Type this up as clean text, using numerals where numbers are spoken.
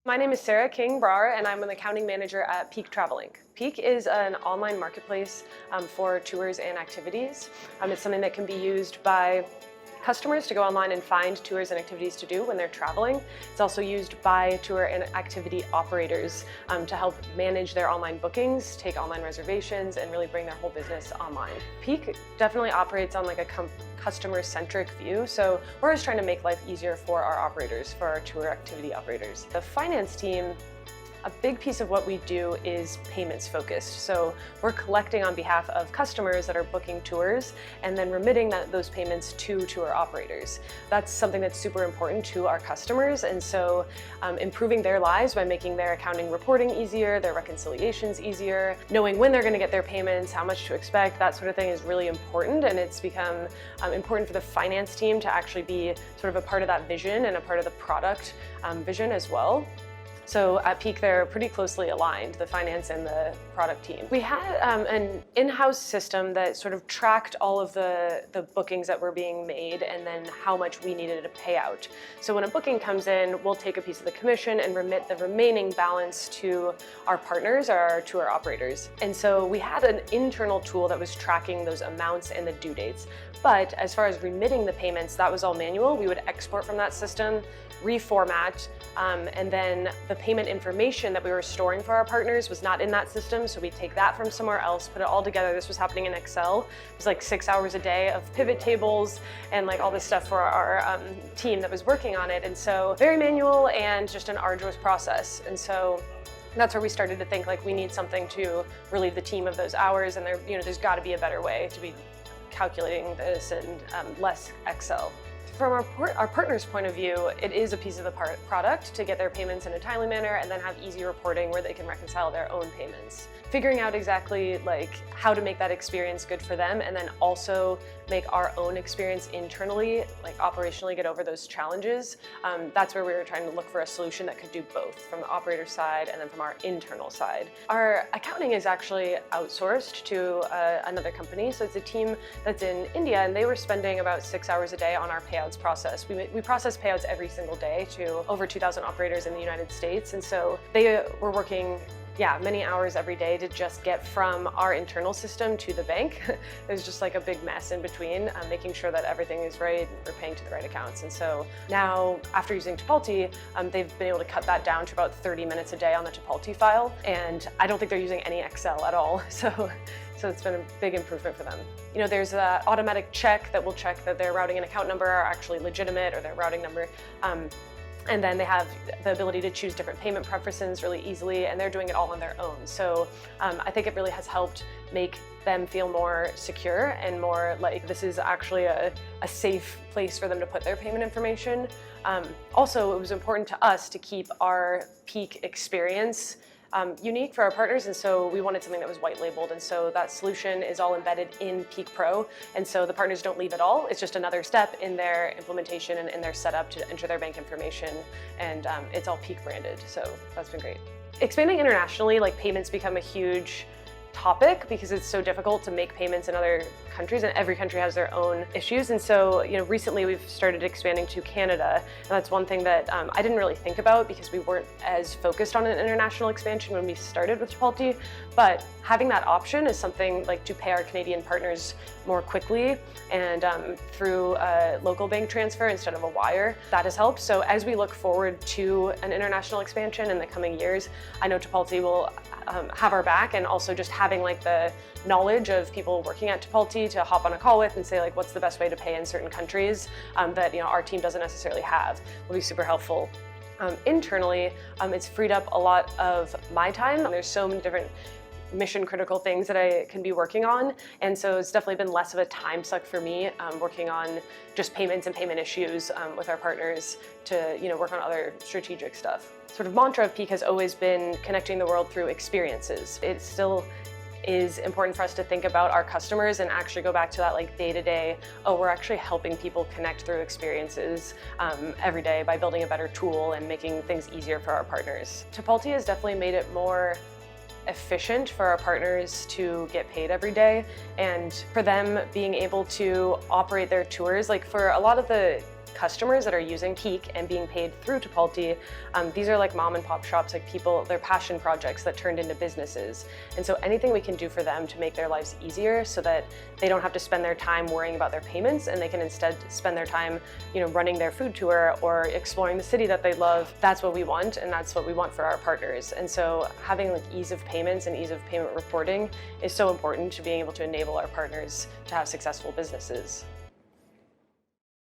My name is Sara King Brar, and I'm an accounting manager at Peak Travel Inc. Peak is an online marketplace for tours and activities. It's something that can be used by customers to go online and find tours and activities to do when they're traveling. It's also used by tour and activity operators to help manage their online bookings, take online reservations, and really bring their whole business online. Peak definitely operates on like a customer-centric view, so we're always trying to make life easier for our operators, for our tour activity operators. The finance team, a big piece of what we do is payments focused. So we're collecting on behalf of customers that are booking tours and then remitting those payments to tour operators. That's something that's super important to our customers, and so improving their lives by making their accounting reporting easier, their reconciliations easier, knowing when they're going to get their payments, how much to expect, that sort of thing is really important, and it's become important for the finance team to actually be sort of a part of that vision and a part of the product vision as well. So at Peak, they're pretty closely aligned, the finance and the product team. We had an in-house system that sort of tracked all of the bookings that were being made and then how much we needed to pay out. So when a booking comes in, we'll take a piece of the commission and remit the remaining balance to our partners or our tour operators. And so we had an internal tool that was tracking those amounts and the due dates. But as far as remitting the payments, that was all manual. We would export from that system, reformat, and then the payment information that we were storing for our partners was not in that system, so we take that from somewhere else, put it all together. This was happening in Excel. It was like 6 hours a day of pivot tables and like all this stuff for our team that was working on it. And so very manual and just an arduous process. And so that's where we started to think like we need something to relieve the team of those hours, and there's got to be a better way to be calculating this and less Excel. From our partner's point of view, it is a piece of the product to get their payments in a timely manner and then have easy reporting where they can reconcile their own payments. Figuring out exactly like how to make that experience good for them and then also make our own experience internally, like operationally get over those challenges. That's where we were trying to look for a solution that could do both from the operator side and then from our internal side. Our accounting is actually outsourced to another company. So it's a team that's in India, and they were spending about 6 hours a day on our payouts process. We process payouts every single day to over 2,000 operators in the United States. And so they were working many hours every day to just get from our internal system to the bank. There's just like a big mess in between, making sure that everything is right and we're paying to the right accounts. And so now, after using Tipalti, they've been able to cut that down to about 30 minutes a day on the Tipalti file. And I don't think they're using any Excel at all. So it's been a big improvement for them. There's an automatic check that will check that their routing and account number are actually legitimate, or their routing number. And then they have the ability to choose different payment preferences really easily, and they're doing it all on their own. So I think it really has helped make them feel more secure and more like this is actually a safe place for them to put their payment information. Also, it was important to us to keep our Peak experience unique for our partners, and so we wanted something that was white labeled, and so that solution is all embedded in Peak Pro, and so the partners don't leave at all. It's just another step in their implementation and in their setup to enter their bank information, and it's all Peak branded, so that's been great. Expanding internationally, like payments become a huge topic because it's so difficult to make payments in other countries, and every country has their own issues. And so, recently we've started expanding to Canada, and that's one thing that I didn't really think about because we weren't as focused on an international expansion when we started with Tipalti. But having that option is something like to pay our Canadian partners more quickly and through a local bank transfer instead of a wire, that has helped. So as we look forward to an international expansion in the coming years, I know Tipalti will have our back, and also just having like the knowledge of people working at Tipalti to hop on a call with and say like what's the best way to pay in certain countries that our team doesn't necessarily have will be super helpful. Internally, it's freed up a lot of my time. There's so many different mission critical things that I can be working on, and so it's definitely been less of a time suck for me working on just payments and payment issues with our partners to work on other strategic stuff. Sort of mantra of Peak has always been connecting the world through experiences. It still is important for us to think about our customers and actually go back to that like day-to-day, we're actually helping people connect through experiences every day by building a better tool and making things easier for our partners. Tipalti has definitely made it more efficient for our partners to get paid every day, and for them being able to operate their tours. Like for a lot of the customers that are using Peak and being paid through Tipalti, these are like mom and pop shops, like people, their passion projects that turned into businesses. And so anything we can do for them to make their lives easier so that they don't have to spend their time worrying about their payments and they can instead spend their time, running their food tour or exploring the city that they love, that's what we want, and that's what we want for our partners. And so having like ease of payments and ease of payment reporting is so important to being able to enable our partners to have successful businesses.